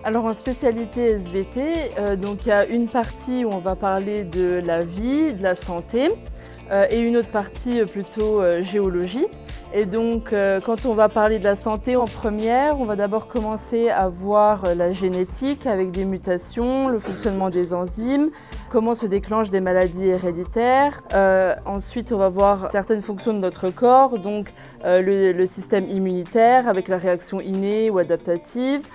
Alors en spécialité SVT, donc il y a une partie où on va parler de la vie, de la santé, et une autre partie plutôt géologie. Et donc quand on va parler de la santé en première, on va d'abord commencer à voir la génétique avec des mutations, le fonctionnement des enzymes, comment se déclenchent des maladies héréditaires. Ensuite, on va voir certaines fonctions de notre corps, donc le système immunitaire avec la réaction innée ou adaptative.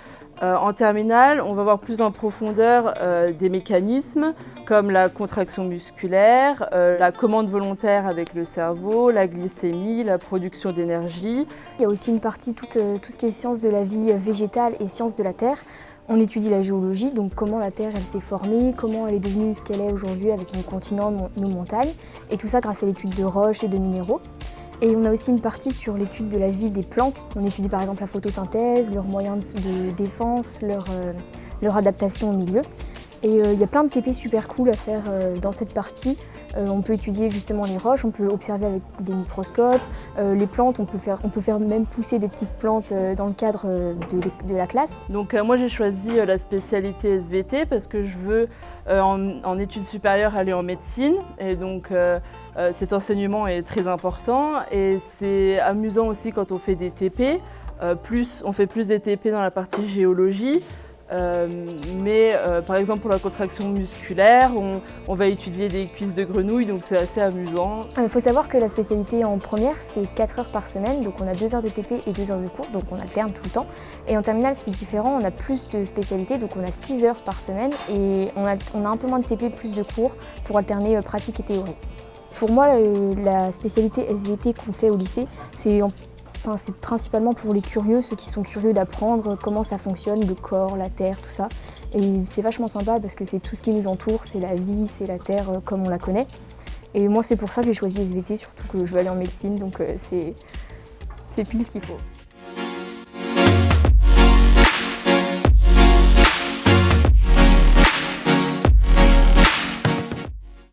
En terminale, on va voir plus en profondeur des mécanismes comme la contraction musculaire, la commande volontaire avec le cerveau, la glycémie, la production d'énergie. Il y a aussi une partie, tout ce qui est sciences de la vie végétale et sciences de la Terre. On étudie la géologie, donc comment la Terre elle s'est formée, comment elle est devenue ce qu'elle est aujourd'hui avec nos continents, nos montagnes, et tout ça grâce à l'étude de roches et de minéraux. Et on a aussi une partie sur l'étude de la vie des plantes. On étudie par exemple la photosynthèse, leurs moyens de défense, leur adaptation au milieu. Et il y a plein de TP super cool à faire dans cette partie. On peut étudier justement les roches, on peut observer avec des microscopes. Les plantes, on peut faire même pousser des petites plantes dans le cadre de la classe. Donc moi j'ai choisi la spécialité SVT parce que je veux en études supérieures aller en médecine. Et donc cet enseignement est très important et c'est amusant aussi quand on fait des TP. On fait plus des TP dans la partie géologie. Mais par exemple pour la contraction musculaire, on va étudier des cuisses de grenouille, donc c'est assez amusant. Il faut savoir que la spécialité en première, c'est 4 heures par semaine, donc on a 2 heures de TP et 2 heures de cours, donc on alterne tout le temps. Et en terminale, c'est différent, on a plus de spécialités, donc on a 6 heures par semaine et on a un peu moins de TP, plus de cours pour alterner pratique et théorie. Pour moi, la spécialité SVT qu'on fait au lycée, c'est principalement pour les curieux, ceux qui sont curieux d'apprendre comment ça fonctionne, le corps, la terre, tout ça. Et c'est vachement sympa parce que c'est tout ce qui nous entoure, c'est la vie, c'est la terre comme on la connaît. Et moi c'est pour ça que j'ai choisi SVT, surtout que je veux aller en médecine, donc c'est pile ce qu'il faut.